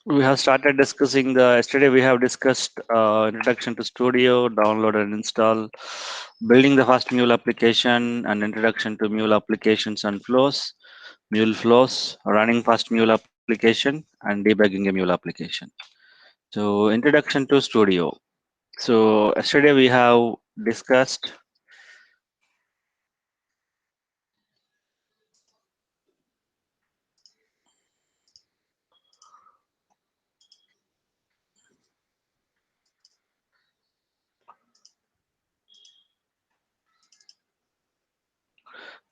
We have started discussing yesterday we have discussed introduction to Studio, download and install, building the first Mule application, and introduction to Mule applications and flows, Mule flows, running first Mule application, and debugging a Mule application. So introduction to Studio. So yesterday we have discussed.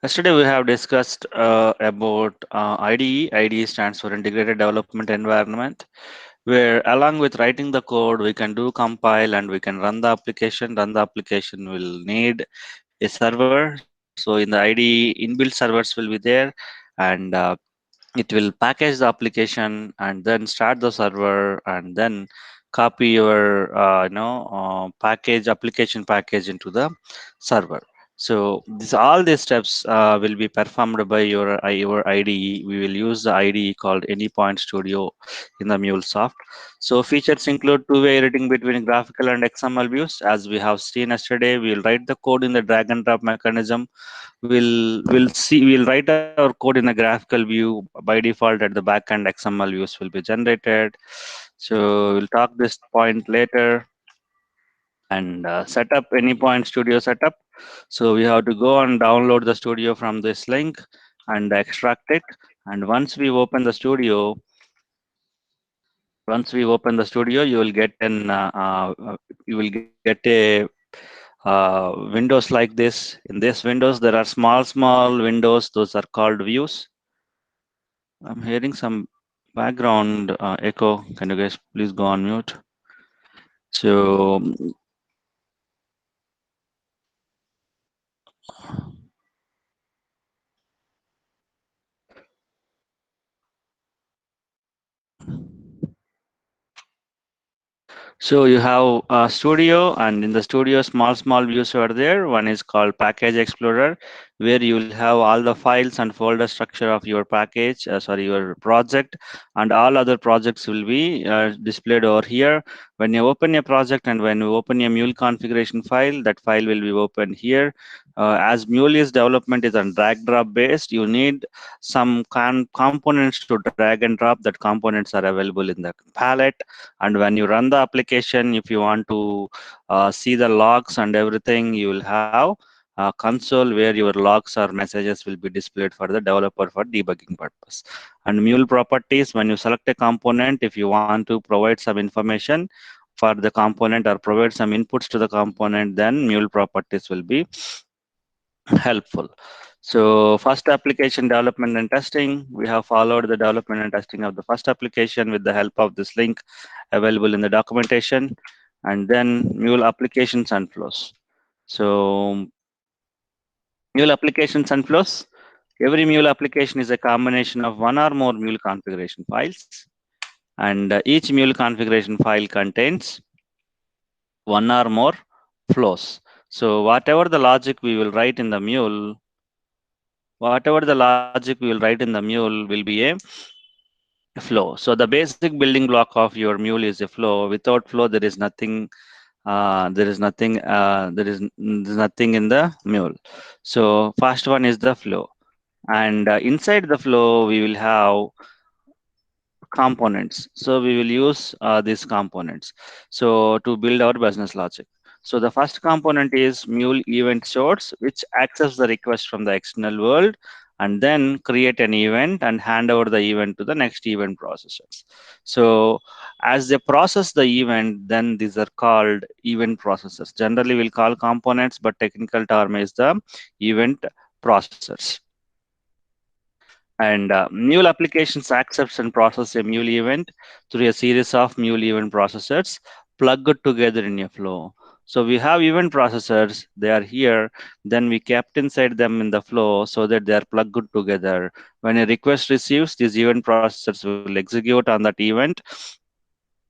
Yesterday we have discussed about IDE. IDE stands for Integrated Development Environment, where along with writing the code, we can do compile and we can run the application. Run the application will need a server. So in the IDE, inbuilt servers will be there, and it will package the application and then start the server and then copy your package application package into the server. So all these steps will be performed by your IDE. We will use the IDE called Anypoint Studio in the MuleSoft. So features include two-way editing between graphical and XML views. As we have seen yesterday, we will write the code in the drag and drop mechanism. We'll write our code in a graphical view. By default, at the backend XML views will be generated. So we'll talk this point later. And set up Anypoint Studio setup. So we have to go and download the studio from this link and extract it. And once we open the studio, you will get a windows like this. In this windows, there are small windows. Those are called views. I'm hearing some background echo. Can you guys please go on mute? So So you have a studio, and in the studio, small views are there. One is called Package Explorer, where you will have all the files and folder structure of your package, your project, and all other projects will be displayed over here. When you open a project and when you open a Mule configuration file, that file will be opened here. As Mule is development is on drag drop based, you need some components to drag and drop. That components are available in the palette, and when you run the application, if you want to see the logs and everything, you will have a console where your logs or messages will be displayed for the developer for debugging purpose. And Mule properties, when you select a component, if you want to provide some information for the component or provide some inputs to the component, then Mule properties will be helpful. So first application development and testing, we have followed the development and testing of the first application with the help of this link available in the documentation, and then Mule applications and flows. So Mule applications and flows. Every Mule application is a combination of one or more Mule configuration files, and each Mule configuration file contains one or more flows. So whatever the logic we will write in the Mule, whatever the logic we will write in the Mule will be a flow. So the basic building block of your Mule is a flow. Without flow, there is nothing. There's nothing in the Mule. So first one is the flow, and inside the flow we will have components. So we will use these components. So to build our business logic. So the first component is Mule event source, which access the request from the external world and then create an event and hand over the event to the next event processors. So as they process the event, then these are called event processors. Generally we'll call components, but technical term is the event processors. And Mule applications accepts and process a Mule event through a series of Mule event processors plugged together in a flow. So we have event processors, they are here, then we kept inside them in the flow so that they are plugged together. When a request receives, these event processors will execute on that event,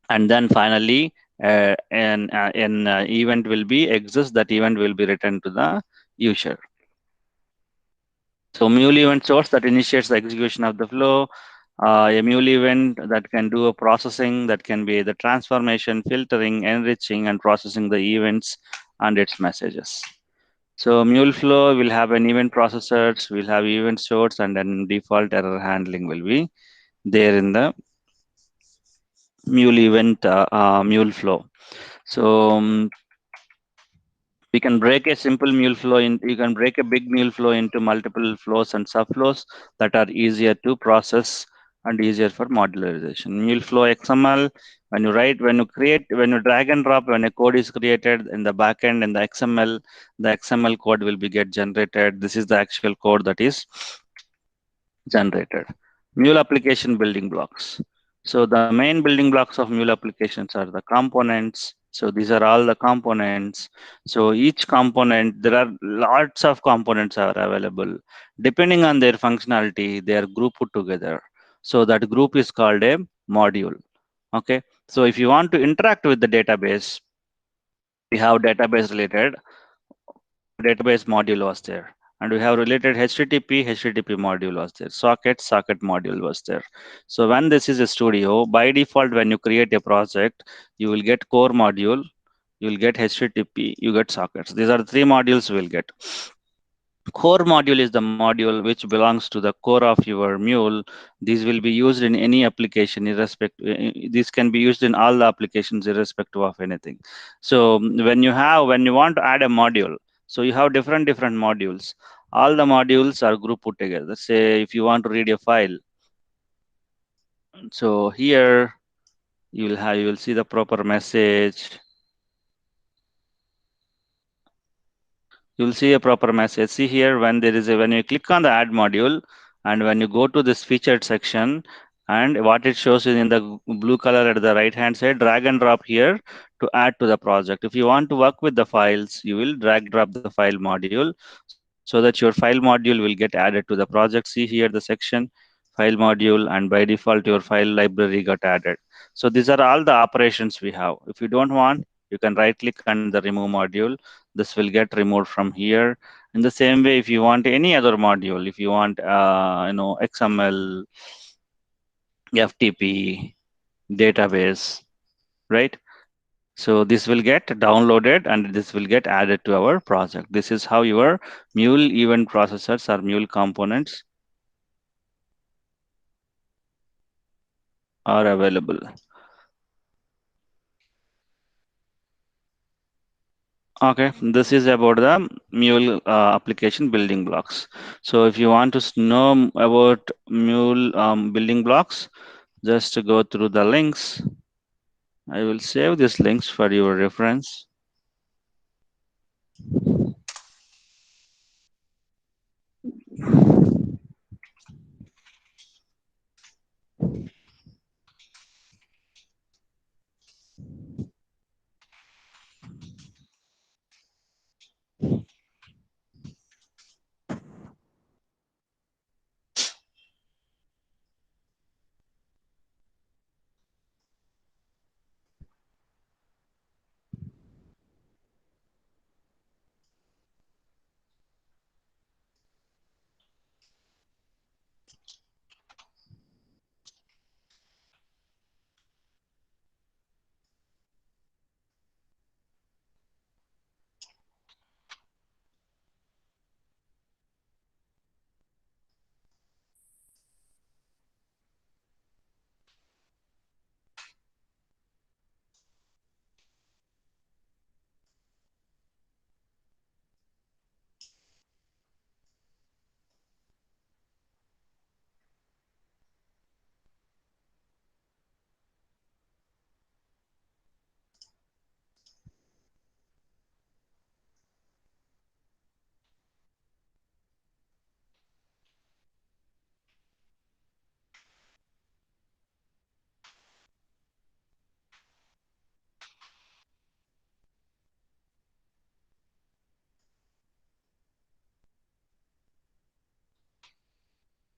and then finally an event will be exist, that event will be returned to the user. So Mule event source that initiates the execution of the flow. A mule event that can do a processing, that can be the transformation, filtering, enriching, and processing the events and its messages. So MuleFlow will have an event processors, will have event stores, and then default error handling will be there in the Mule event MuleFlow. So we can break a simple mule flow in, you can break a big mule flow into multiple flows and subflows that are easier to process and easier for modularization. Mule flow XML, when you drag and drop, when a code is created in the backend in the XML code will be get generated. This is the actual code that is generated. Mule application building blocks. So the main building blocks of Mule applications are the components. So these are all the components. So each component, there are lots of components are available. Depending on their functionality, they are grouped together. So that group is called a module. Okay. So if you want to interact with the database, we have database related database module was there, and we have related http module was there, socket module was there. So when this is a studio, by default when you create a project, you will get core module, you will get http, you get sockets. These are the three modules you will get. Core module is the module which belongs to the core of your mule. These will be used in any application irrespective. This can be used in all the applications irrespective of anything. So when you want to add a module, so you have different modules. All the modules are grouped put together. Say if you want to read a file, so here you will see the proper message. You will see a proper message. See here, when you click on the add module, and when you go to this featured section, and what it shows is in the blue color at the right hand side, drag and drop here to add to the project. If you want to work with the files, you will drag drop the file module so that your file module will get added to the project. See here the section file module, and by default your file library got added. So these are all the operations we have. If you don't want, you can right click on the remove module. This will get removed from here. In the same way, if you want any other module, if you want XML, FTP, database, right? So this will get downloaded and this will get added to our project. This is how your Mule event processors or Mule components are available. Okay, this is about the Mule application building blocks. So if you want to know about Mule building blocks, just to go through the links. I will save these links for your reference.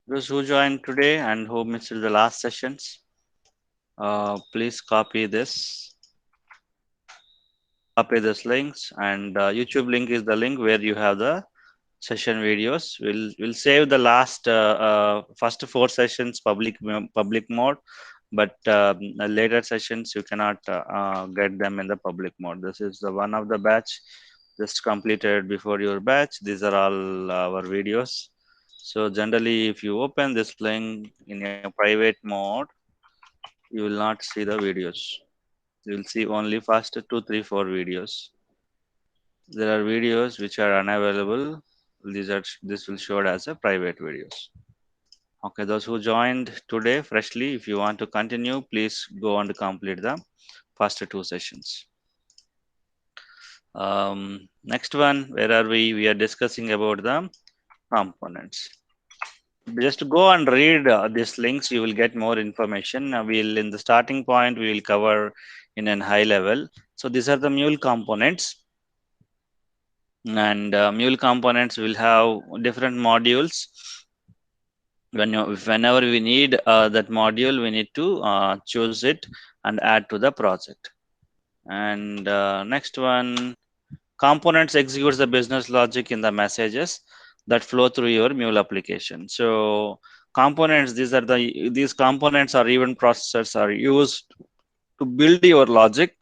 Those who joined today and who missed the last sessions, please copy this links, and YouTube link is the link where you have the session videos. We'll save the last first four sessions public mode, but later sessions you cannot get them in the public mode. This is the one of the batch just completed before your batch. These are all our videos. So generally, if you open this link in a private mode, you will not see the videos. You will see only first two, three, four videos. There are videos which are unavailable. This will show as a private videos. Okay, those who joined today freshly, if you want to continue, please go and complete the first two sessions. Next one, where are we? We are discussing about the components. Just go and read these links. You will get more information. We'll in the starting point we will cover in an high level. So these are the mule components, and mule components will have different modules. Whenever we need that module, we need to choose it and add to the project. And next one, components executes the business logic in the messages that flow through your mule application. So components, these components or event processors are used to build your logic,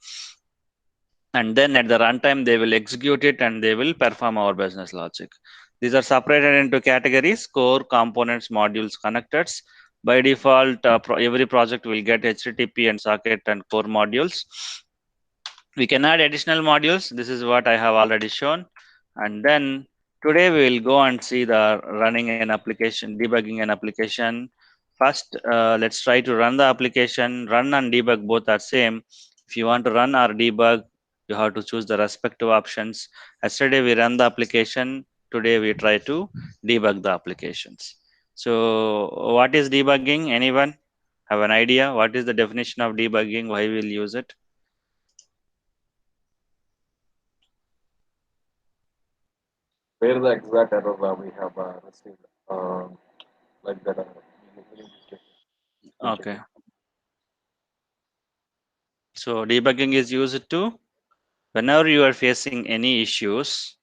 and then at the runtime they will execute it and they will perform our business logic. These are separated into categories: core, components, modules, connectors. By default, every project will get HTTP and socket and core modules. We can add additional modules. This is what I have already shown. And then today we will go and see the running an application, debugging an application. First, let's try to run the application. Run and debug both are same. If you want to run or debug, you have to choose the respective options. Yesterday we run the application. Today we try to debug the applications. So what is debugging? Anyone have an idea? What is the definition of debugging? Why we'll use it? Where the exact error we have received, like that, we need to check Okay. it. So debugging is used to whenever you are facing any issues,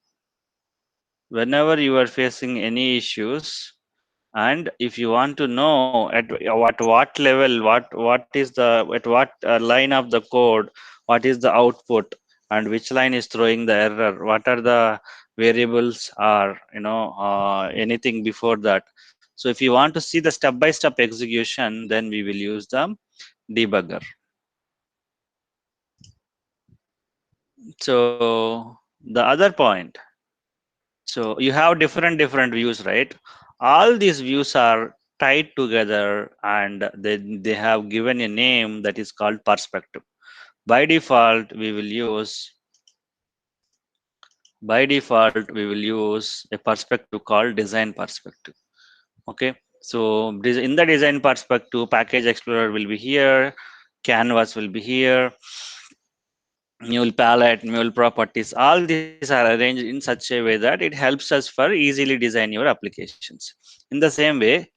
whenever you are facing any issues, and if you want to know at what level, what is the at what line of the code, what is the output, and which line is throwing the error, what are the variables, are anything before that. So if you want to see the step by step execution, then we will use the debugger. So the other point, so you have different views, right? All these views are tied together and they have given a name that is called perspective. By default, we will use a perspective called design perspective. Okay. So in the design perspective, package explorer will be here, canvas will be here, mule palette, mule properties, all these are arranged in such a way that it helps us for easily design your applications. In the same way,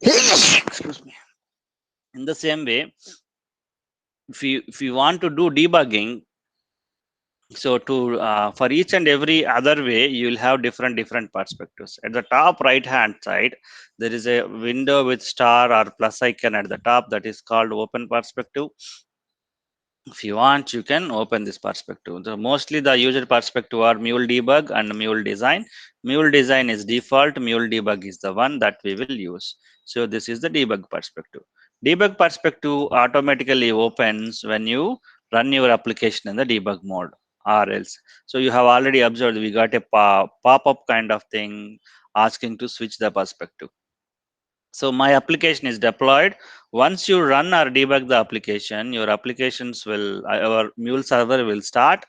excuse me. In the same way, if you want to do debugging, so to for each and every other way, you will have different perspectives. At the top right hand side, there is a window with star or plus icon at the top, that is called open perspective. If you want, you can open this perspective. Mostly the user perspective are mule debug and mule design. Mule design is default, mule debug is the one that we will use. So this is the debug perspective. Debug perspective automatically opens when you run your application in the debug mode or else. So you have already observed we got a pop-up kind of thing asking to switch the perspective. So my application is deployed. Once you run or debug the application, your applications will, our mule server will start.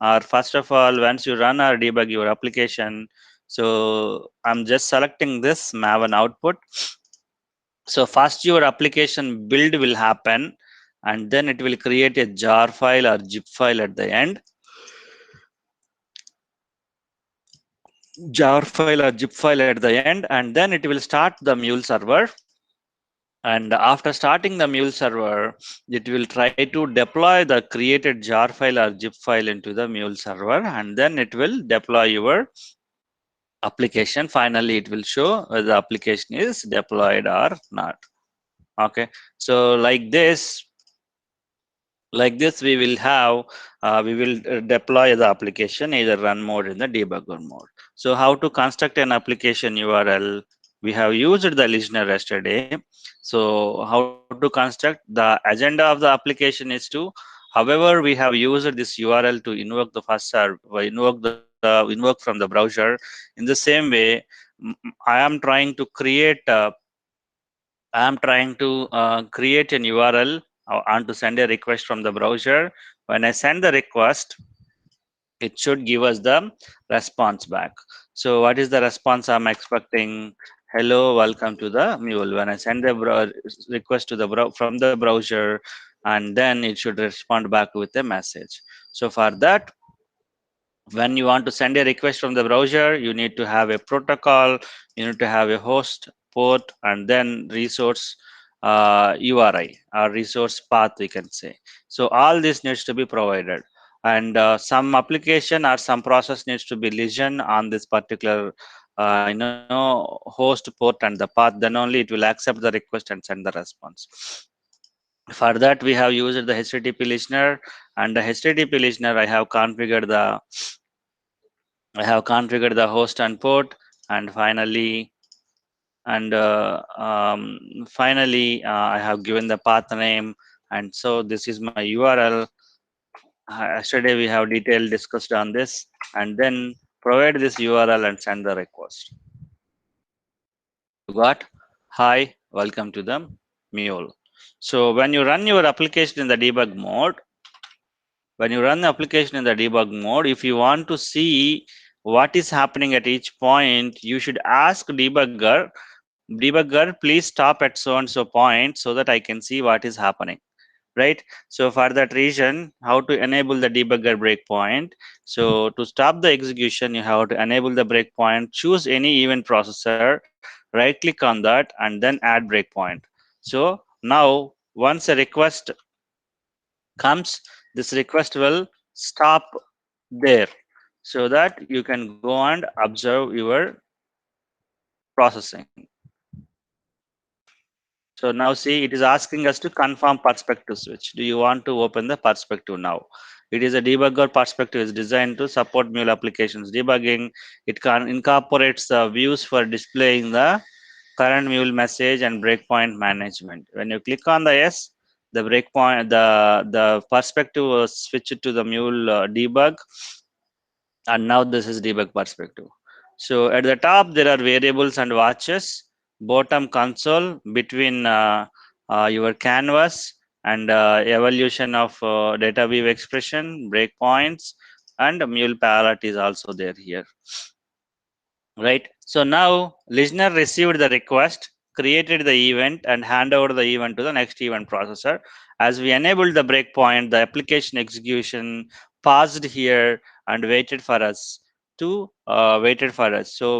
Or first of all, once you run or debug your application, so I'm just selecting this Maven output. So first your application build will happen, and then it will create a jar file or zip file at the end. Jar file or zip file at the end, and then it will start the mule server. And after starting the mule server, it will try to deploy the created jar file or zip file into the mule server, and then it will deploy your application. Finally, it will show whether the application is deployed or not. Okay, so like this we will have we will deploy the application either run mode in the debugger mode. So how to construct an application URL? We have used the listener yesterday. So how to construct? The agenda of the application is to, however we have used this URL to invoke the first serve, invoke from the browser. In the same way, I am trying to create an URL and to send a request from the browser. When I send the request, it should give us the response back. So what is the response I'm expecting? Hello, welcome to the Mule. When I send the request to from the browser, and then it should respond back with a message. So for that, when you want to send a request from the browser, you need to have a protocol, you need to have a host port, and then resource URI or resource path, we can say. So all this needs to be provided, and some application or some process needs to be listened on this particular host port and the path. Then only it will accept the request and send the response. For that, we have used the HTTP listener, and the HTTP listener I have configured the host and port, and finally I have given the path name, and so this is my URL. Yesterday we have detailed discussed on this, and then provide this URL and send the request. So you got, hi, welcome to the Mule. So when you run your application in the debug mode, if you want to see what is happening at each point, you should ask debugger, please stop at so and so point so that I can see what is happening, right? So for that reason, how to enable the debugger breakpoint? So to stop the execution, you have to enable the breakpoint, choose any event processor, right click on that, and then add breakpoint. So now once a request comes, this request will stop there, so that you can go and observe your processing. So now see, it is asking us to confirm perspective switch. Do you want to open the perspective now? It is a debugger perspective is designed to support Mule applications debugging. It can incorporates the views for displaying the current Mule message and breakpoint management. When you click on the yes, the breakpoint, the perspective was switched to the Mule debug, and now this is debug perspective. So at the top there are variables and watches, bottom console between your canvas, and evolution of data view expression, breakpoints, and Mule palette is also there here, right? So now listener received the request, created the event, and hand over the event to the next event processor. As we enabled the breakpoint, the application execution paused here and waited for us. So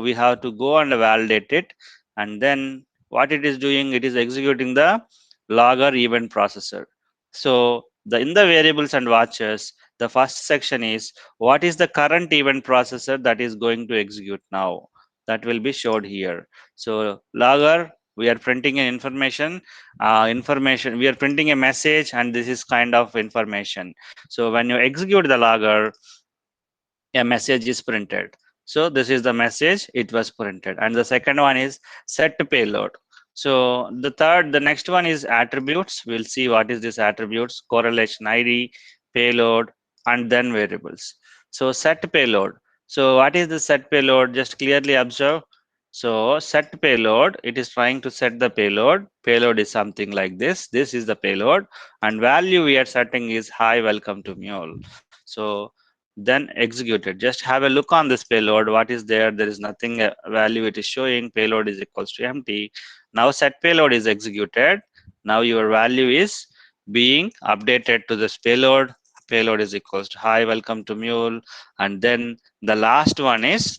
we have to go and validate it, and then what it is doing, it is executing the logger event processor. So the in the variables and watches, the first section is what is the current event processor that is going to execute now, that will be showed here. So logger, we are printing an information, we are printing a message, and this is kind of information. So when you execute the logger, a message is printed. So this is the message, it was printed. And the second one is set payload. So the next one is attributes. We'll see what is this attributes, correlation ID, payload, and then variables. So set payload. So what is the set payload? Just clearly observe. So set payload, it is trying to set the payload. Payload is something like this. This is the payload, and value we are setting is hi, welcome to Mule. So then executed. Just have a look on this payload. What is there? There is nothing value it is showing. Payload is equals to empty. Now set payload is executed. Now your value is being updated to this payload. Payload is equals to hi, welcome to Mule. And then the last one is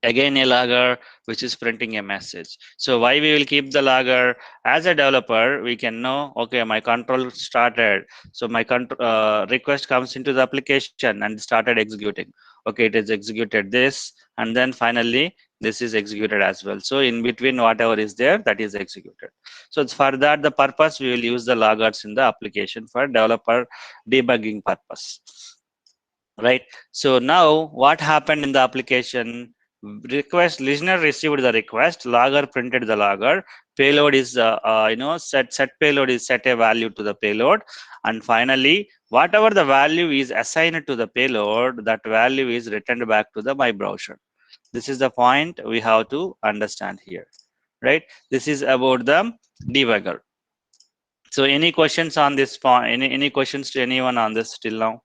again a logger, which is printing a message. So why we will keep the logger? As a developer, we can know, okay, my control started, so my request comes into the application and started executing. Okay, it is executed this, and then finally this is executed as well. So in between whatever is there, that is executed. So it's for that the purpose we will use the loggers in the application for developer debugging purpose, right? So now what happened in the application? Request listener received the request, logger printed the logger, payload is set payload is set a value to the payload, and finally whatever the value is assigned to the payload, that value is returned back to the my browser. This is the point we have to understand here, right? This is about the debugger. So any questions on this point? Any questions to anyone on this till now?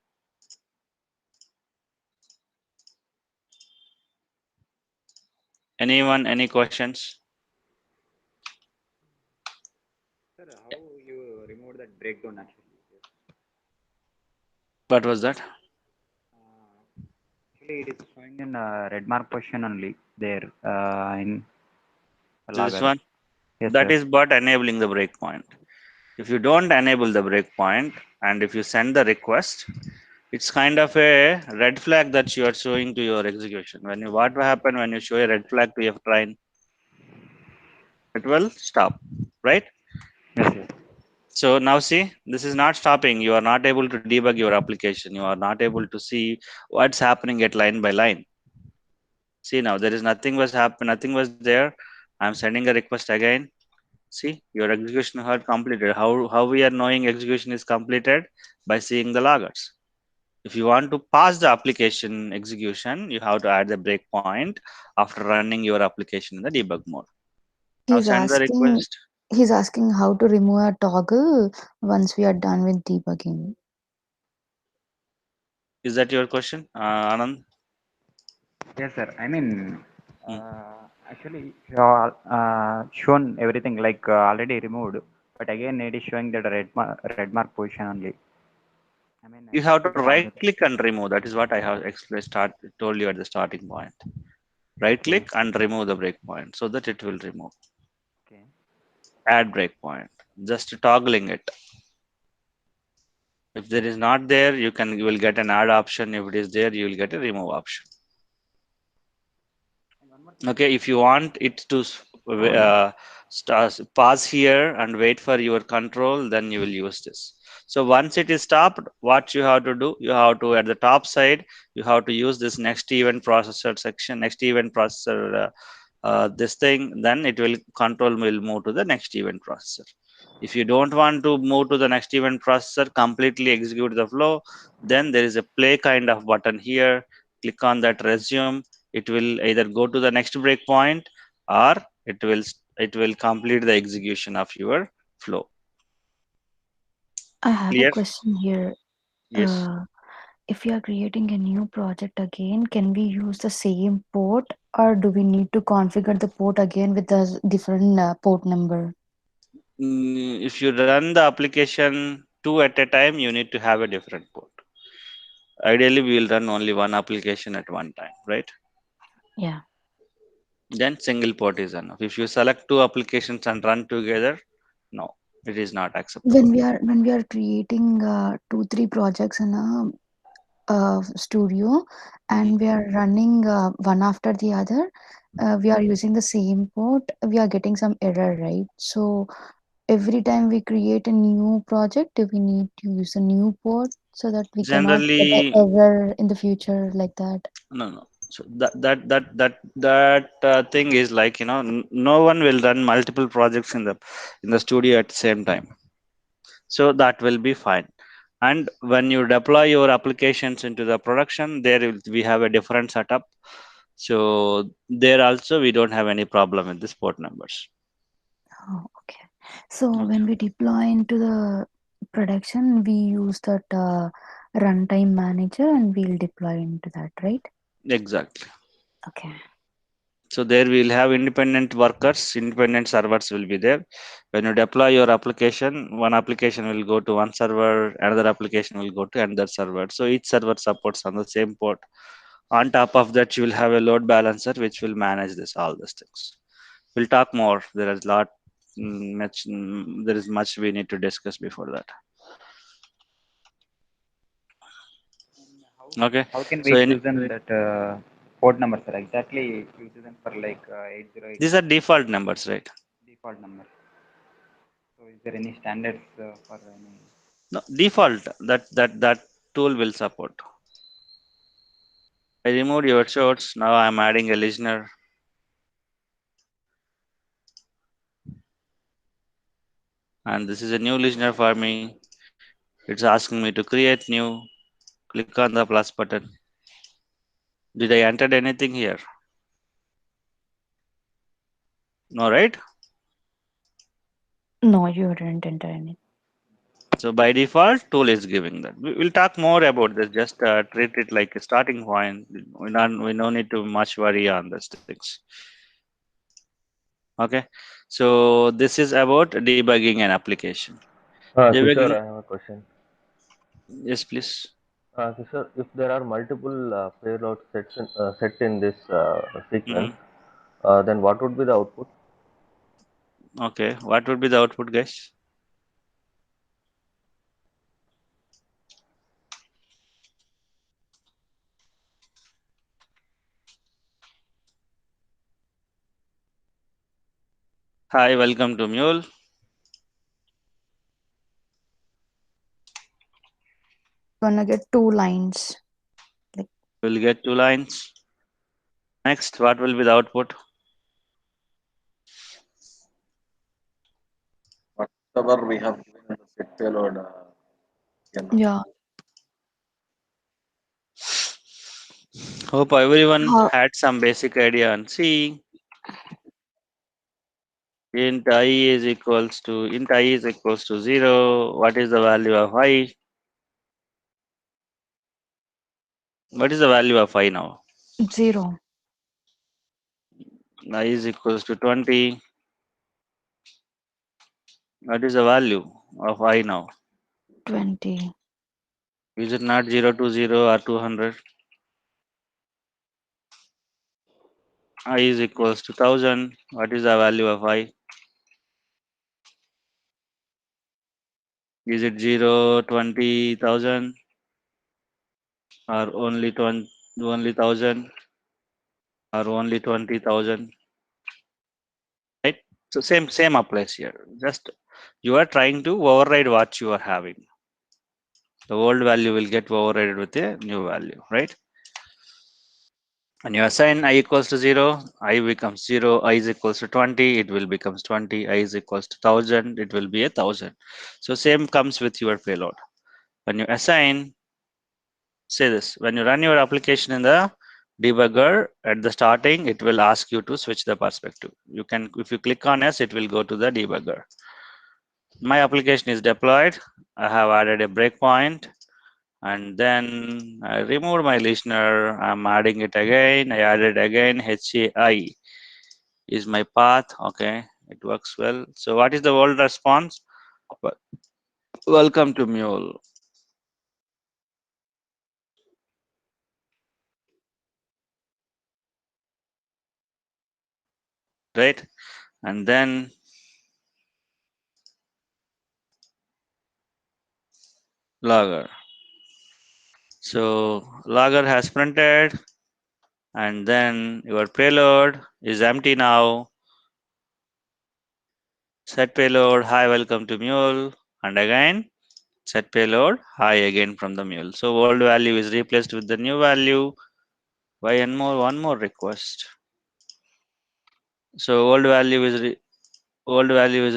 Anyone, any questions? Sir, how you remove that breakdown actually? What was that? Actually, it is showing in red mark position only there in This logger. one? Yes, That sir. is but enabling the breakpoint. If you don't enable the breakpoint and if you send the request, it's kind of a red flag that you are showing to your execution. When you, what will happen when you show a red flag to your train? It will stop, right? Yes, yes. So now see, this is not stopping. You are not able to debug your application. You are not able to see what's happening at line by line. See now, there is nothing was happen, nothing was there. I'm sending a request again. See, your execution had completed. How we are knowing execution is completed? By seeing the loggers. If you want to pass the application execution, you have to add the breakpoint after running your application in the debug mode. Now He's send the asking request. he's asking how to remove a toggle once we are done with debugging. Is that your question, Anand? Yes, sir. I mean, Hmm. actually, you are shown everything like already removed, but again it is showing that red mark position only. I mean, You it have to is right not. click and remove. That is what I have explained. Told you at the starting point. Right Okay. click and remove the breakpoint so that it will remove. Okay. Add breakpoint. Just toggling it. If there is not there, you will get an add option. If it is there, you will get a remove option. And one more thing, sir. Okay, if you want it to pause here and wait for your control, then you will use this. So once it is stopped, what you have to do, you have to at the top side, you have to use this next event processor section, next event processor this thing, then it will control will move to the next event processor. If you don't want to move to the next event processor, completely execute the flow, then there is a play kind of button here. Click on that, resume. It will either go to the next breakpoint or it will complete the execution of your flow. I have a Clear? question here. Yes. Uh, if we are creating a new project again, can we use the same port or do we need to configure the port again with a different port number? If you run the application two at a time, you need to have a different port. Ideally, we will run only one application at one time, right? Yeah. Then single port is enough. If you select two applications and run together, no, it is not acceptable. When we are creating two three projects in a studio Mhm. and we are running one after the other, we are using the same port, we are getting some error, right? So every time we create a new project, do we need to use a new port so that we cannot get an Generally, error in the future like that? no, no. So that thing is like, no one will run multiple projects in the studio at the same time. So that will be fine. And when you deploy your applications into the production, we have a different setup. So there also we don't have any problem with the port numbers. Oh, okay. So Okay. when we deploy into the production, we use that runtime manager and we'll deploy into that, right? Exactly. Okay. So there we'll have independent workers, independent servers will be there. When you deploy your application, one application will go to one server, another application will go to another server. So each server supports on the same port. On top of that, you will have a load balancer which will manage this all these things. We'll talk more. There is there is much we need to discuss before that. Okay. How can So we choose them that port number, sir? Exactly choose them for like 8080 these are default numbers, right? default number. So is there any standards for any? No, default that tool will support. I removed your shorts. Now I'm adding a listener. And this is a new listener for me. It's asking me to create new. Click on the plus button. Did I enter anything here? No, right? No, you didn't enter any. So by default, tool is giving that. We'll talk more about this. Just treat it like a starting point. We no need to much worry on these things. Okay. So this is about debugging an application. Kishore, Debugging. I have a question. Yes, please. Kishore, if there are multiple payload set in this sequence, Mhm. then what would be the output? Okay. What would be the output, guys? Hi, welcome to Mule. Gonna get 2 lines. Like We'll get 2 lines. Next, what will be the output? Whatever we have given in the set payload, yeah. Hope everyone How had some basic idea on C. Int I is equals to 0. What is the value of I? What is the value of I now? 0, I is equals to 20. What is the value of I now? 20, Is it not 0 to 0 or 200? I is equals to 1000. What is the value of I? Is it 0, 20,000 or only 20, only 1000 or only 20,000? Right? So same applies here. Just you are trying to override what you are having. The old value will get overridden with a new value, right? When you assign I equals to 0, I becomes 0, I is equals to 20, it will becomes 20, I is equals to 1000, it will be 1000. So same comes with your payload. When you assign, say this, when you run your application in the debugger at the starting, it will ask you to switch the perspective. You can, if you click on S, it will go to the debugger. My application is deployed. I have added a breakpoint. And then I removed my listener. I'm adding it again. I added again. HAI is my path. Okay, it works well. So what is the world response? Welcome to Mule. Right? And then logger. So logger has printed, and then your payload is empty now. Set payload. Hi, welcome to Mule. And again, set payload hi again from the mule. So old value is replaced with the new value. By one more request. So old value is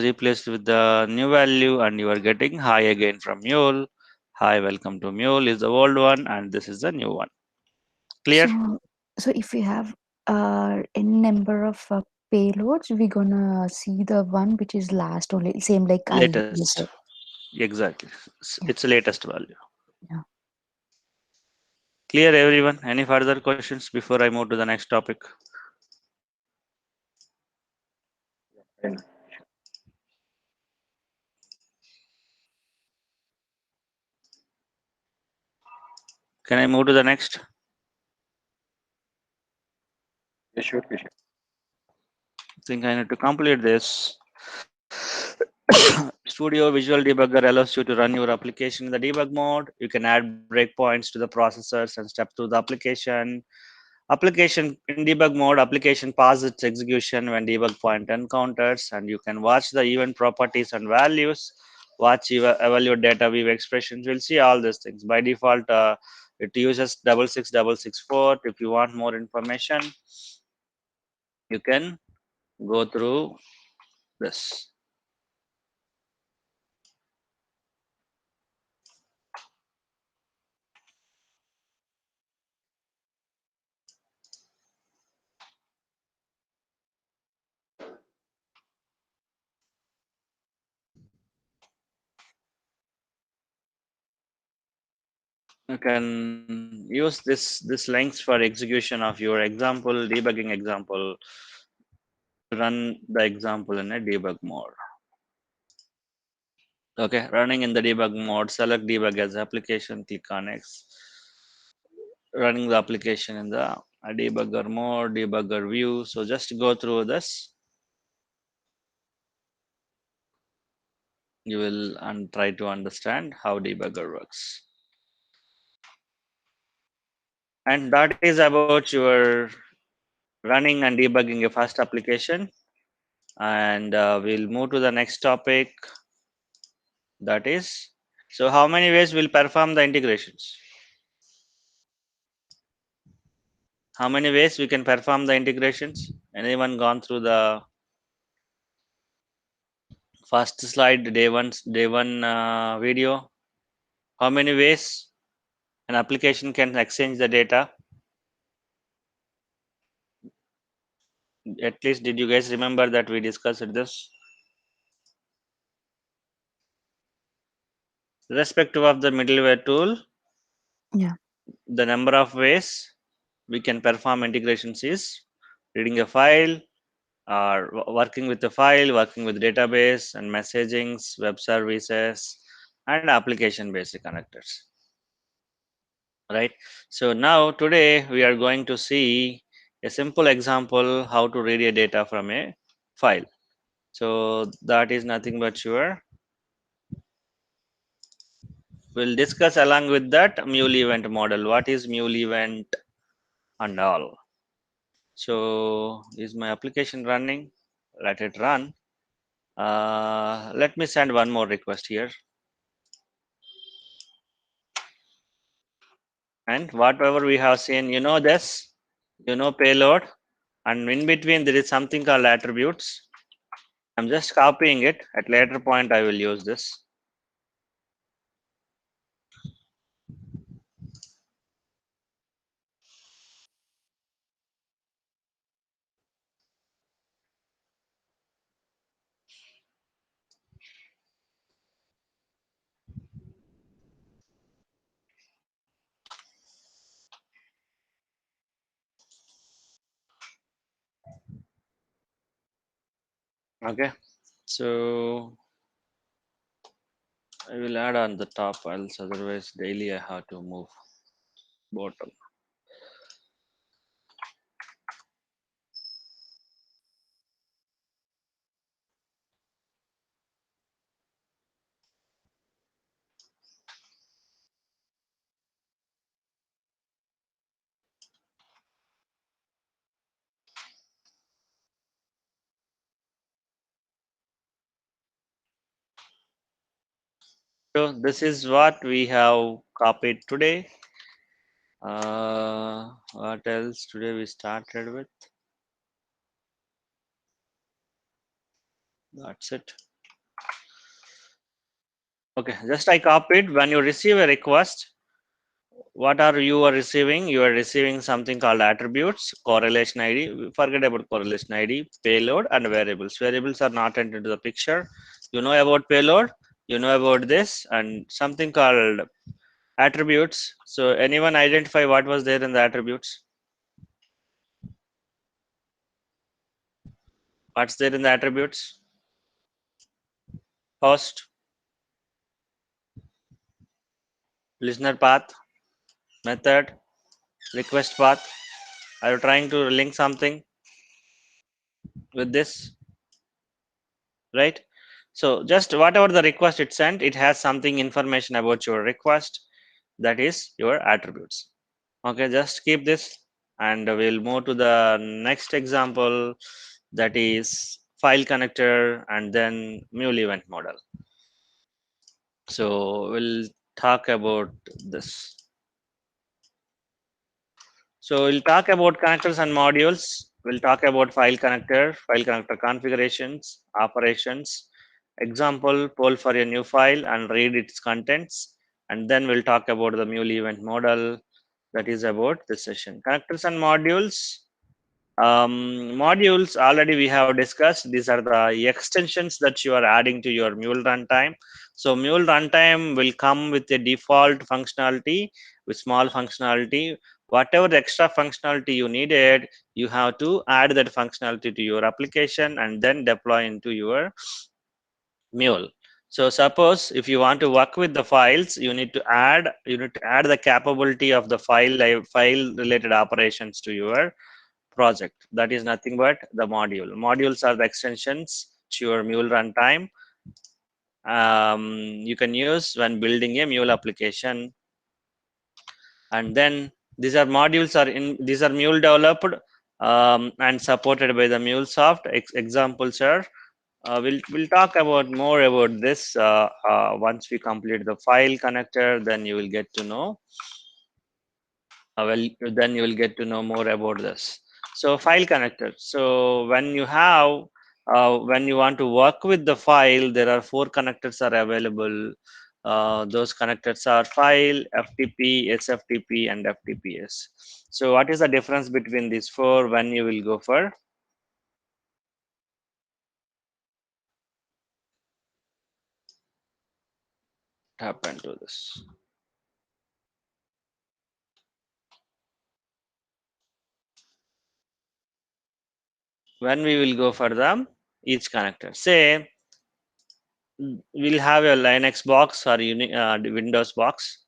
replaced with the new value, and you are getting hi again from mule. Hi, welcome to mule is the old one, and this is the new one. Clear? so if we have n number of payloads, we're gonna see the one which is last only, same like I you Latest. said. Exactly. Yeah. It's the latest value. Yeah. Clear, everyone? Any further questions before I move to the next topic? and Can I move to the next? yeah, sure, Kishan. I think I need to complete this. Studio Visual Debugger allows you to run your application in the debug mode. You can add breakpoints to the processors and step through the application. Application in debug mode, application pauses its execution when debug point encounters, and you can watch the event properties and values, watch evaluate data, view expressions. We'll see all these things. By default, it uses 66664. If you want more information, you can go through this. You can use this links for execution of your example, debugging example, to run the example in a debug mode. Okay, running in the debug mode, select debug as application, click on X. Running the application in the debugger mode, debugger view. So just go through this. You will try to understand how debugger works. And that is about your running and debugging a fast application. And we'll move to the next topic. That is, so how many ways we'll perform the integrations? How many ways we can perform the integrations? Anyone gone through the first slide, day one video? How many ways an application can exchange the data? At least, did you guys remember that we discussed this? Irrespective of the middleware tool, Yeah. the number of ways we can perform integrations is reading a file, or working with the file, working with database and messagings, web services, and application basic connectors. Right. So now today we are going to see a simple example how to read a data from a file. So that is nothing but your. We'll discuss along with that mule event model. What is mule event and all. So is my application running? Let it run. Let me send one more request here. And whatever we have seen, you know this, you know payload, and in between there is something called attributes. I'm just copying it. At later point I will use this. Okay, so I will add on the top files, otherwise daily I have to move bottom. So this is what we have copied today. What else today we started with? That's it. Okay, just I copied. When you receive a request, what are you are receiving? You are receiving something called attributes, correlation ID. Forget about correlation ID, payload, and variables. Variables are not entered into the picture. You know about payload, you know about this, and something called attributes. So anyone identify what was there in the attributes? What's there in the attributes? Host, listener path, method, request path. Are you trying to link something with this? Right? So just whatever the request it sent, it has something information about your request, that is your attributes. Okay, just keep this and we'll move to the next example, that is file connector and then mule event model. So we'll talk about this. So we'll talk about connectors and modules. We'll talk about file connector configurations, operations, example, poll for a new file and read its contents. And then we'll talk about the mule event model. That is about this session. Connectors and modules. Modules already we have discussed. These are the extensions that you are adding to your mule runtime. So mule runtime will come with a default functionality, with small functionality. Whatever the extra functionality you needed, you have to add that functionality to your application and then deploy into your mule. So suppose if you want to work with the files, you need to add the capability of the file related operations to your project. That is nothing but the module. Modules are the extensions to your mule runtime. You can use when building a mule application. And then these are mule developed and supported by the MuleSoft. Examples are we'll talk about more about this once we complete the file connector. Then you will get to know then you will get to know more about this. So file connector. So when you want to work with the file, there are 4 connectors are available. Those connectors are file, FTP, SFTP and FTPS. So what is the difference between these 4 when you will go for happen to this? When we will go for the each connector, say we'll have a Linux box or Windows box.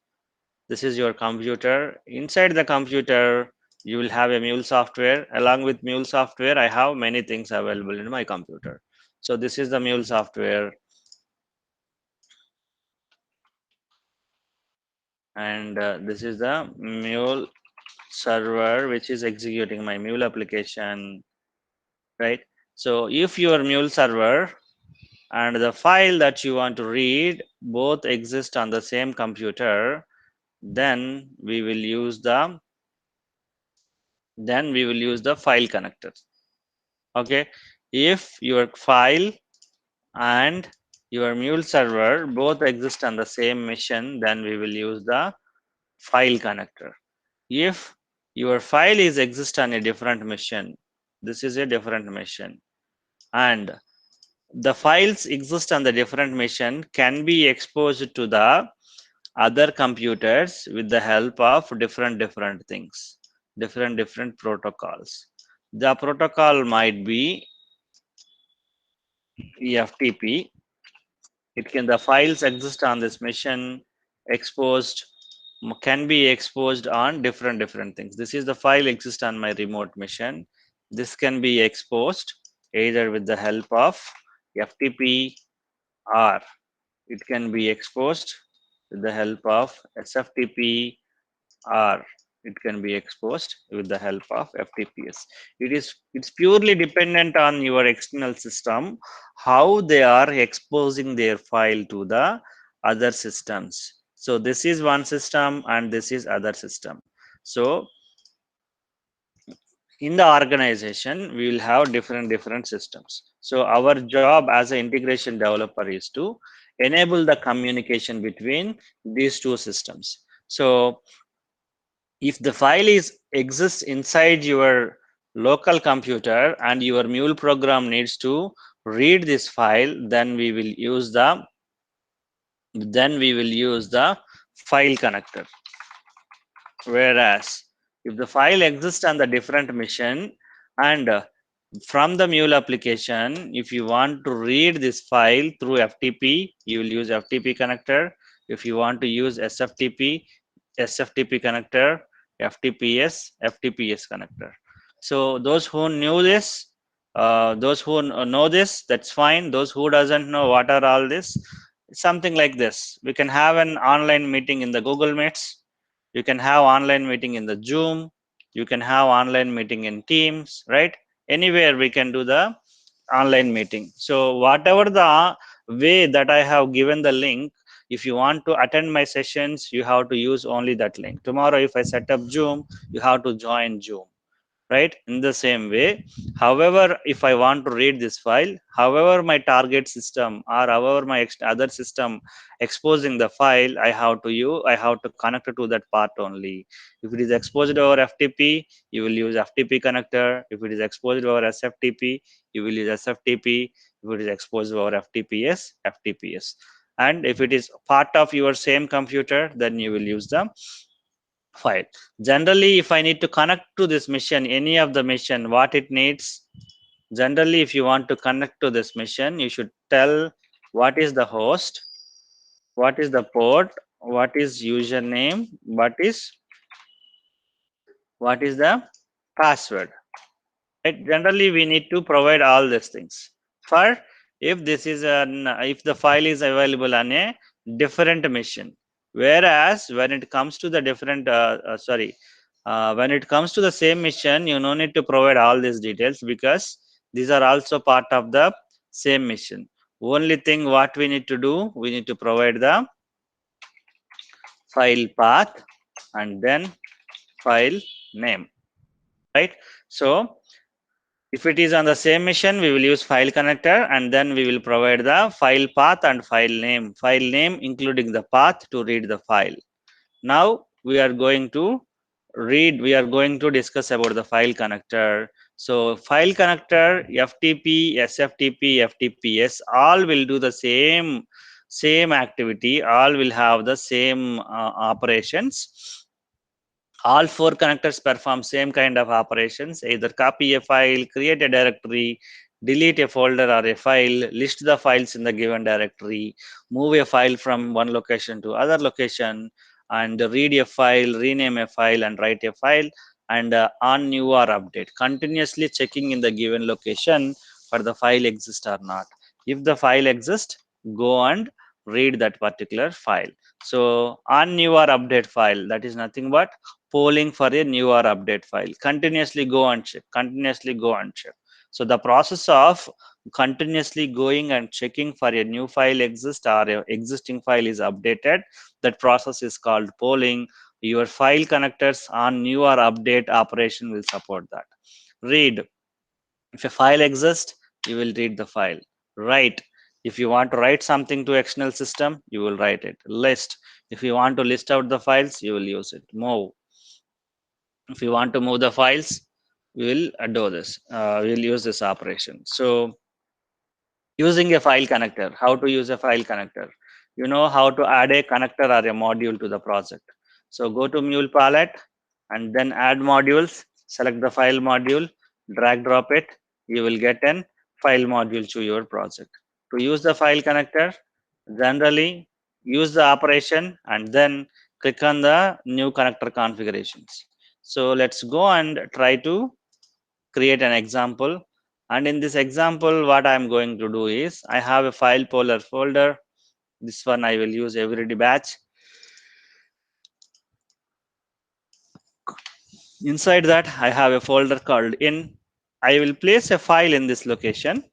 This is your computer. Inside the computer, you will have a mule software. Along with mule software, I have many things available in my computer. So this is the mule software, and this is the mule server, which is executing my mule application, right? So if your mule server and the file that you want to read both exist on the same computer, then we will use the file connector. Okay, if your file and your mule server both exist on the same machine, then we will use the file connector. If your file is exist on a different machine, this is a different machine, and the files exist on the different machine can be exposed to the other computers with the help of different things, different protocols. The protocol might be FTP. The files exist on this machine, exposed can be exposed on different things. This is the file exist on my remote machine. This can be exposed either with the help of FTP, or it can be exposed with the help of SFTP, or it can be exposed with the help of FTPS. It's purely dependent on your external system, how they are exposing their file to the other systems. So this is one system and this is other system. So in the organization, we will have different systems. So our job as an integration developer is to enable the communication between these two systems. So if the file exists inside your local computer and your mule program needs to read this file, then we will use the file connector. Whereas if the file exists on the different machine, and from the mule application, if you want to read this file through FTP, you will use FTP connector. If you want to use SFTP connector, FTPS connector. So those who knew this, Those who know this, that's fine. Those who doesn't know what are all this, something like this. We can have an online meeting in the Google Meets. You can have online meeting in the Zoom. You can have online meeting in Teams, right? Anywhere we can do the online meeting. So whatever the way that I have given the link, if you want to attend my sessions, you have to use only that link. Tomorrow, if I set up Zoom, you have to join Zoom, right? In the same way, however, if I want to read this file, however my target system or however my other system exposing the file, I have to connect to that part only. If it is exposed over FTP, you will use FTP connector. If it is exposed over SFTP, you will use SFTP. If it is exposed over FTPS, FTPS. And if it is part of your same computer, then you will use the file. Generally, if I need to connect to this mission, any of the mission, what it needs, generally, if you want to connect to this mission, you should tell what is the host, what is the port, what is username, what is the password. Right? Generally, we need to provide all these things. For if this is an if the file is available on a different mission, whereas when it comes to the different when it comes to the same mission, you no need to provide all these details because these are also part of the same mission. Only thing what we need to do, we need to provide the file path and then file name, right? So if it is on the same mission, we will use file connector and then we will provide the file path and file name including the path to read the file. Now we are going to discuss about the file connector. So file connector, FTP, SFTP, FTPS, all will do the same activity, all will have the same operations. All four connectors perform same kind of operations, either copy a file, create a directory, delete a folder or a file, list the files in the given directory, move a file from one location to other location, and read a file, rename a file, and write a file, and on new or update, continuously checking in the given location for the file exists or not. If the file exists, go and read that particular file. So on new or update file, that is nothing but polling for a new or update file. Continuously go and check, continuously go and check. So the process of continuously going and checking for a new file exists or a existing file is updated, that process is called polling. Your file connectors on new or update operation will support that. Read, if a file exists, you will read the file. Write, if you want to write something to external system, you will write it. List, if you want to list out the files, you will use it. Move, if you want to move the files, we will do this, we will use this operation. So using a file connector, how to use a file connector, you know how to add a connector or a module to the project. So go to mule palette and then add modules, select the file module, drag drop it, you will get an file module to your project. To use the file connector, generally use the operation and then click on the new connector configurations. So let's go and try to create an example. And in this example, what I'm going to do is I have a file polar folder. This one I will use everyday batch. Inside that, I have a folder called in. I will place a file in this location,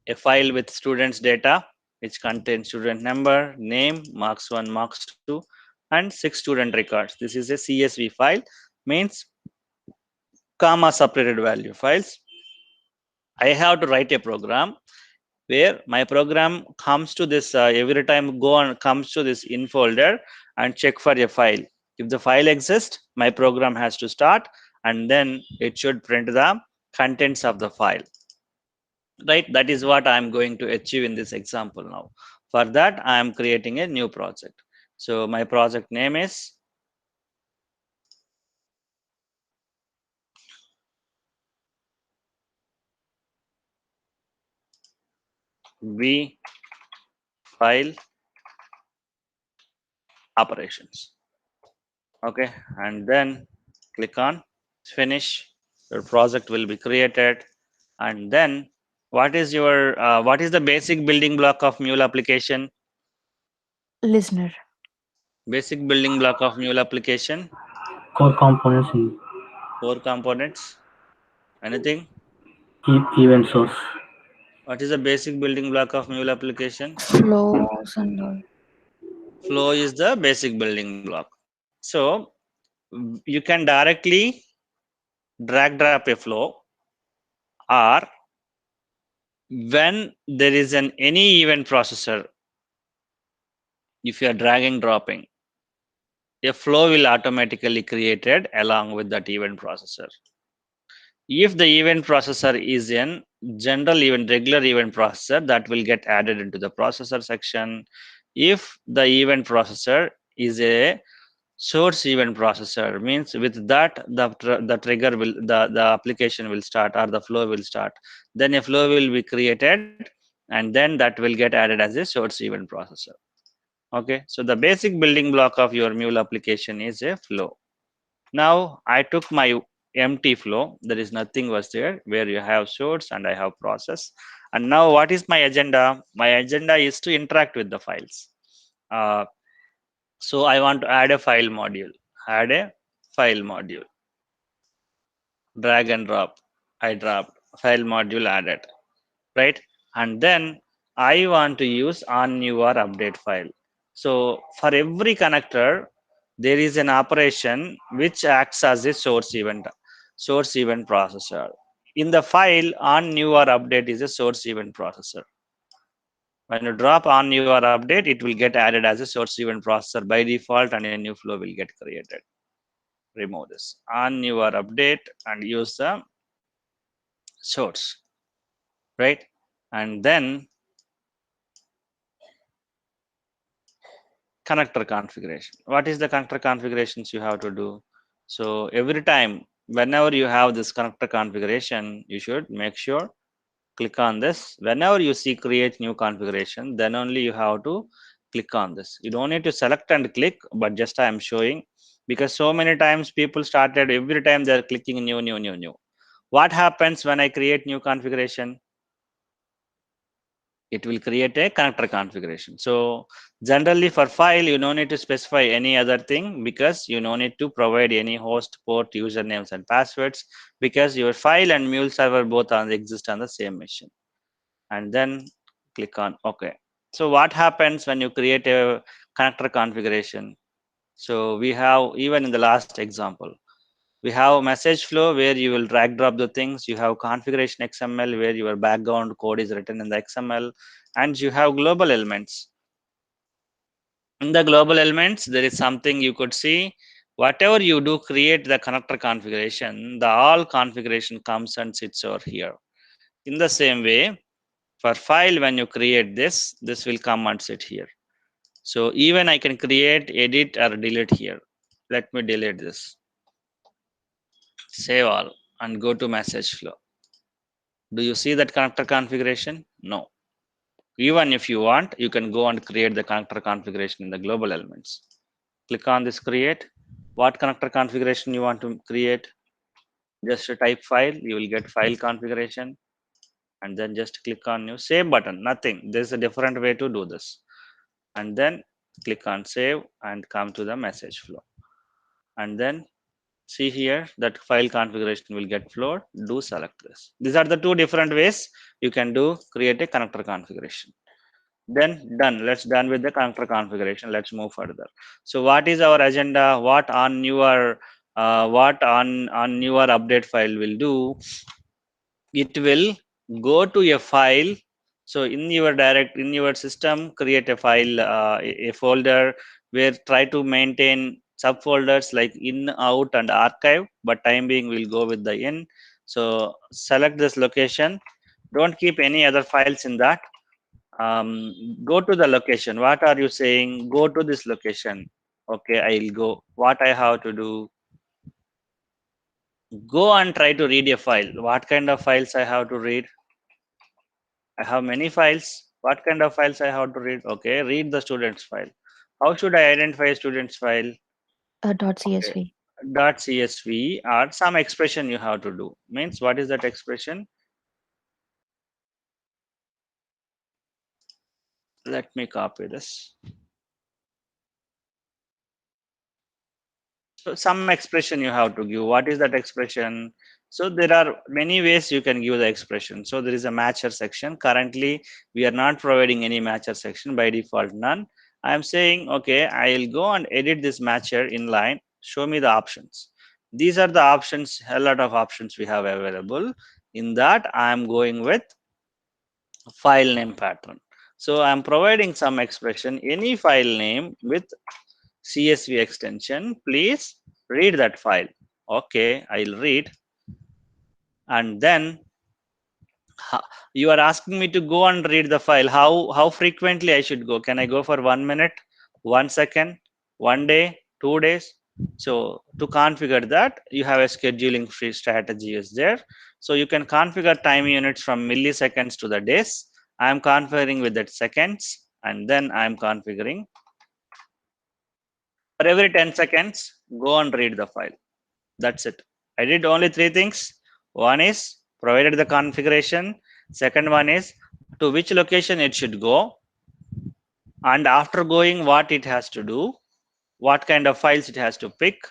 a file with students data, which contains student number, name, marks 1, marks 2, and 6 student records. This is a CSV file, means comma separated value files. I have to write a program where my program comes to this every time go and comes to this in folder and check for a file. If the file exists, my program has to start and then it should print the contents of the file. Right, that is what I am going to achieve in this example. Now for that I am creating a new project. So my project name is V file operations. Okay, and then click on finish. Your project will be created. And then what is the basic building block of Mule application? Listener. Basic building block of Mule application? Core components in 4 components. Anything? event source. What is the basic building block of Mule application? Flows and all. Flow is the basic building block. So you can directly drag drop a flow, or when there is any event processor, if you are dragging dropping, a flow will automatically created along with that event processor. If the event processor is an regular event processor, that will get added into the processor section. If the event processor is a source event processor, means with that the trigger will the application will start, or the flow will start. Then a flow will be created, and then that will get added as a source event processor. Okay, so the basic building block of your Mule application is a flow. Now I took my empty flow, there is nothing was there, where you have source and I have process. And now what is my agenda? My agenda is to interact with the files. So I want to add a file module. Add a file module. Drag and drop. I dropped. File module added. Right? And then I want to use on your update file. So for every connector, there is an operation which acts as a source event processor. In the file, on your update is a source event processor. When you drop on your update, it will get added as a source event processor by default, and a new flow will get created. Remove this on your update and use the source, right? And then connector configuration. What is the connector configurations you have to do? So every time, whenever you have this connector configuration, you should make sure click on this. Whenever you see create new configuration, then only you have to click on this. You don't need to select and click, but just I am showing, because so many times people started, every time they're clicking new. What happens when I create new configuration? It will create a connector configuration. So generally for file, you don't need to specify any other thing, because you don't need to provide any host, port, usernames and passwords, because your file and Mule server both exist on the same machine. And then click on OK. So what happens when you create a connector configuration? So we have, even in the last example, we have message flow where you will drag drop the things. You have configuration XML where your background code is written in the XML, and you have global elements. In the global elements, there is something you could see. Whatever you do, create the connector configuration, the all configuration comes and sits over here. In the same way, for file, when you create this will come and sit here. So even I can create, edit or delete here. Let me delete this. Save all and go to message flow. Do you see that connector configuration? No. Even if you want, you can go and create the connector configuration in the global elements. Click on this create. What connector configuration you want to create? Just type file, you will get file configuration, and then just click on new save button. Nothing. There's a different way to do this. And then click on save and come to the message flow. And then see here that file configuration will get flowed. Do select this. These are the two different ways you can do create a connector configuration. Then done. Let's done with the connector configuration. Let's move further. So what is our agenda? What on your update file will do? It will go to a file. So in your system, create a file, a folder where try to maintain subfolders like in, out and archive, but time being we'll go with the in. So select this location. Don't keep any other files in that. Go to the location. What are you saying? Go to this location. Okay, I'll go. What I have to do? Go and try to read a file. What kind of files I have to read? I have many files. What kind of files I have to read? Okay, read the student's file. How should I identify a student's file? Okay, .csv. .csv or some expression you have to do. Means what is that expression? Let me copy this. So some expression you have to give. What is that expression? So there are many ways you can give the expression. So there is a matcher section. Currently, we are not providing any matcher section, by default none. I am saying, okay, I'll go and edit this matcher inline. Show me the options. These are the options, a lot of options we have available. In that, I am going with file name pattern. So I'm providing some expression, any file name with CSV extension, please read that file. Okay, I'll read. And then you are asking me to go and read the file. How frequently I should go? Can I go for 1 minute, 1 second, 1 day, 2 days? So to configure that, you have a scheduling free strategy is there. So you can configure time units from milliseconds to the days. I am configuring with that seconds, and then I am configuring for every 10 seconds, go and read the file. That's it. I did only three things. One is provided the configuration. Second one is to which location it should go. And after going, what it has to do, what kind of files it has to pick,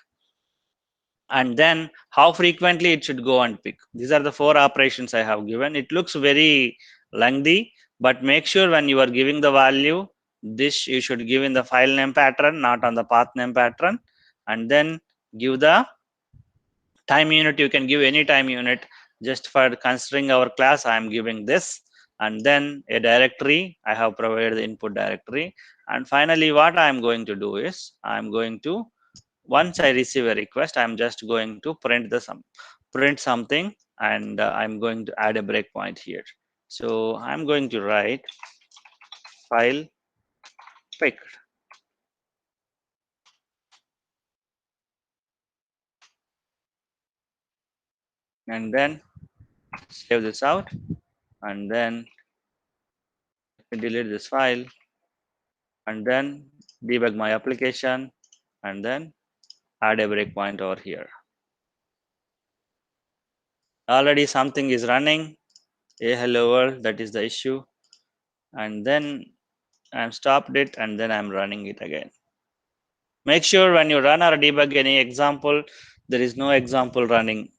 and then how frequently it should go and pick. These are the four operations I have given. It looks very lengthy, but make sure when you are giving the value, this you should give in the file name pattern, not on the path name pattern, and then give the time unit. You can give any time unit. Just for considering our class, I am giving this, and then a directory. I have provided the input directory. And finally, what I am going to do is I am going to, once I receive a request, I'm just going to print something, and I'm going to add a breakpoint here. So I'm going to write file picked, and then save this out, and then delete this file, and then debug my application, and then add a breakpoint over here. Already something is running. A hello world, that is the issue. And then I'm stopped it, and then I'm running it again. Make sure when you run or debug any example, there is no example running.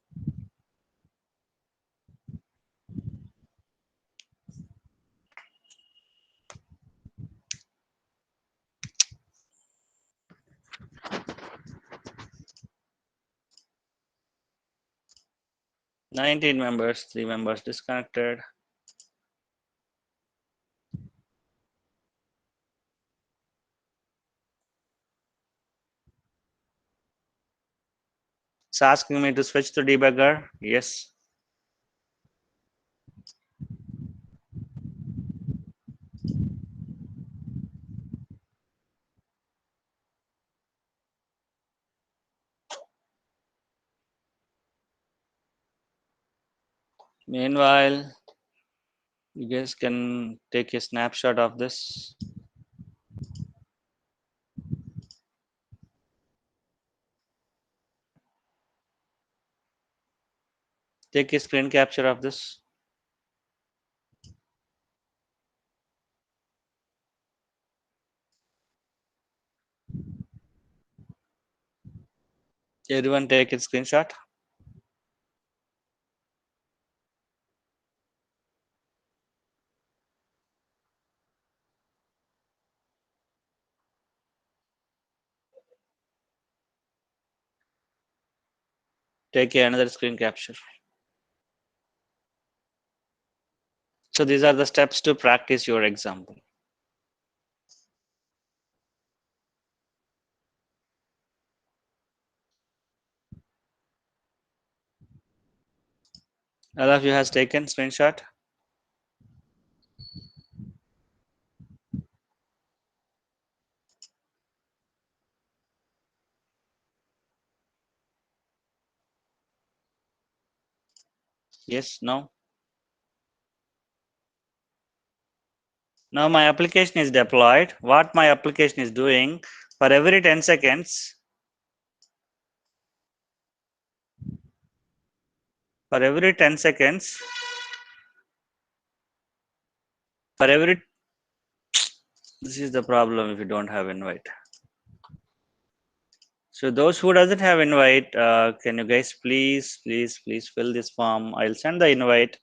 Nineteen members, 3 members disconnected. It's asking me to switch to debugger. Yes. Meanwhile, you guys can take a snapshot of this. Take a screen capture of this. Everyone take a screenshot. Take another screen capture. So these are the steps to practice your example. All of you has taken screenshot. Yes, no. Now my application is deployed. What my application is doing, for every 10 seconds, for every 10 seconds, for every This is the problem if you don't have invite. So those who doesn't have invite, can you guys please fill this form. I'll send the invite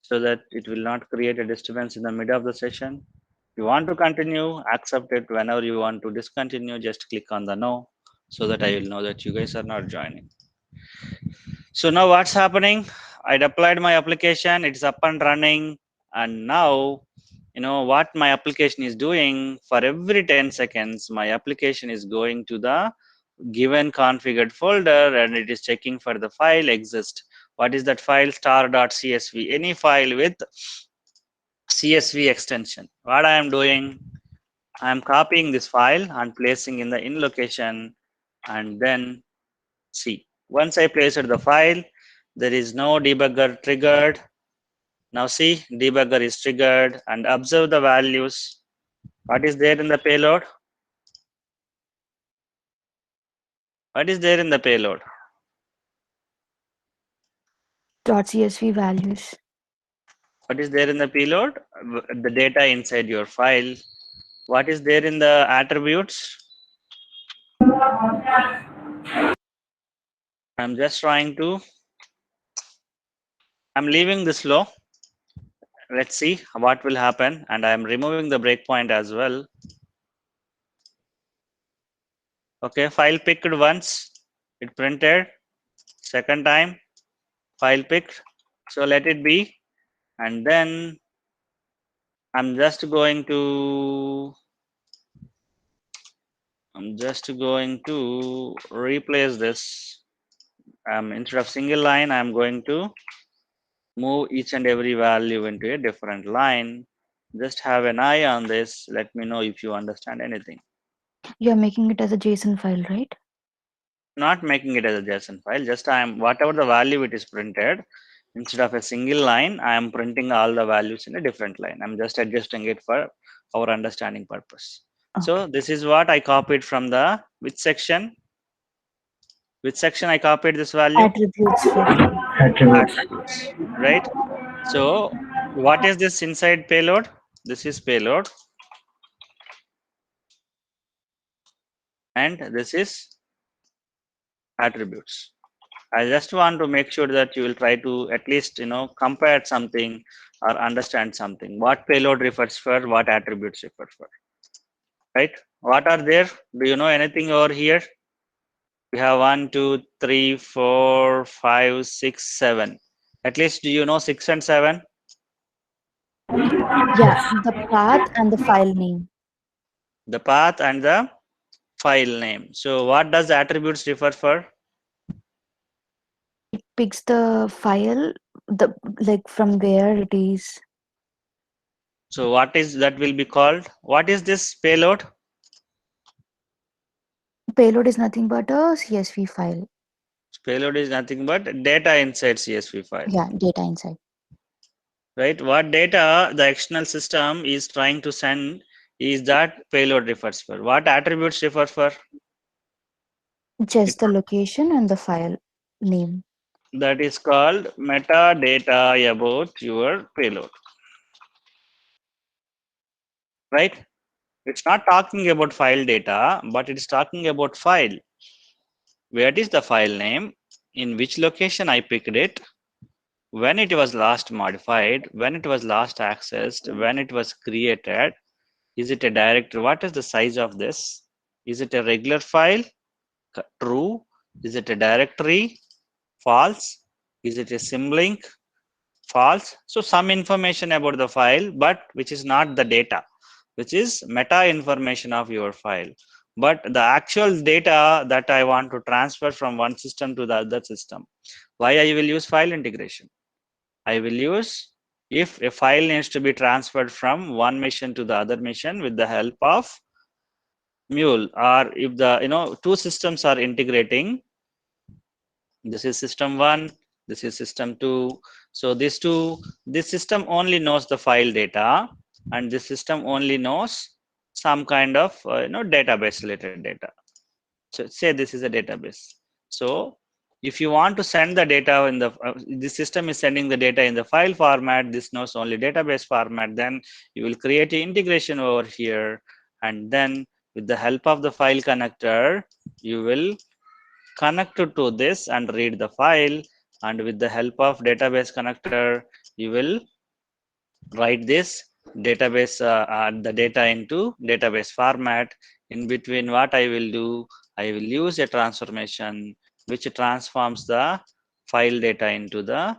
so that it will not create a disturbance in the middle of the session. If you want to continue, accept it. Whenever you want to discontinue, just click on the no so that I will know that you guys are not joining. So now what's happening? I deployed my application, it's up and running, and now you know what my application is doing. For every 10 seconds, my application is going to the given configured folder and it is checking for the file exist. What is that file? Star.csv. Any file with CSV extension. What I am doing, I am copying this file and placing in the in location, and then see. Once I placed the file, there is no debugger triggered. Now see, debugger is triggered, and observe the values. What is there in the payload? What is there in the payload? .csv values. What is there in the payload? The data inside your file. What is there in the attributes? I'm just trying to, I'm leaving this low. Let's see what will happen. And I'm removing the breakpoint as well. Okay, file picked once, it printed. Second time, file picked. So let it be. And then I'm just going to replace this. Instead of single line, I'm going to move each and every value into a different line. Just have an eye on this. Let me know if you understand anything. You're making it as a JSON file, right? Not making it as a JSON file, just whatever the value it is printed, instead of a single line, I am printing all the values in a different line. I'm just adjusting it for our understanding purpose. So this is what I copied from the which section? Which section I copied this value? Attributes. Attributes, right? So what is this inside payload? This is payload, and this is attributes. I just want to make sure that you will try to at least compare something or understand something. What payload refers for, what attributes refer for, right? What are there? Do you know anything over here? We have 1, 2, 3, 4, 5, 6, 7. At least do you know 6 and 7? Yeah, the path and the file name. The path and the file name. So what does attributes refer for? It picks the file, like from where it is. So what is that will be called? What is this payload? Payload is nothing but a CSV file. Payload is nothing but data inside CSV file. Yeah, data inside. Right? What data the external system is trying to send is that payload refers for. What attributes refer for? Just the location and the file name. That is called metadata about your payload. Right? It's not talking about file data, but it's talking about file. Where is the file name? In which location I picked it? When it was last modified? When it was last accessed? When it was created? Is it a directory? What is the size of this? Is it a regular file? True. Is it a directory? False. Is it a symlink? False. So some information about the file, but which is not the data, which is meta information of your file. But the actual data that I want to transfer from one system to the other system. Why I will use file integration? I will use if a file needs to be transferred from one machine to the other machine with the help of Mule, or if the two systems are integrating. This is system 1, this is system 2. So this system only knows the file data, and this system only knows some kind of database related data. So say this is a database. So if you want to send the data in the system is sending the data in the file format, this knows only database format, then you will create an integration over here, and then with the help of the file connector, you will connect to this and read the file, and with the help of database connector, you will write this database the data into database format. In between, what I will do, I will use a transformation which transforms the file data into the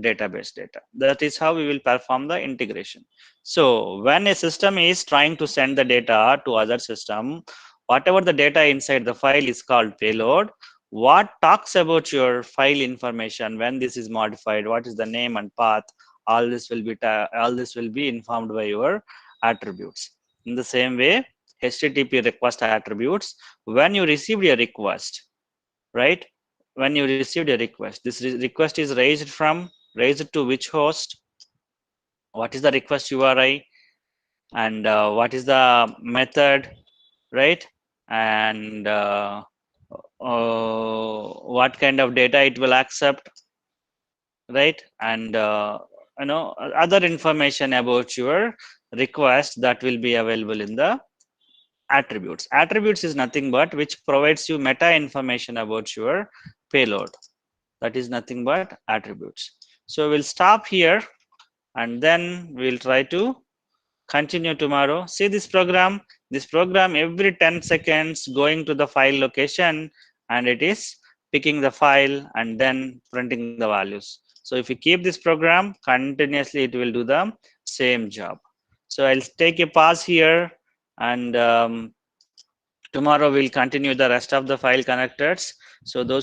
database data. That is how we will perform the integration. So when a system is trying to send the data to other system, whatever the data inside the file is called payload. What talks about your file information, when this is modified, what is the name and path, all this will be informed by your attributes. In the same way, HTTP request attributes, when you received a request, right? When you received a request, this request is raised to which host, what is the request URI, and what is the method, right? And what kind of data it will accept, right? And other information about your request that will be available in the attributes. Attributes is nothing but which provides you meta information about your payload. That is nothing but attributes. So we'll stop here, and then we'll try to continue tomorrow. See this program every 10 seconds going to the file location, and it is picking the file and then printing the values. So if you keep this program continuously, it will do the same job. So I'll take a pause here, and tomorrow we'll continue the rest of the file connectors. So those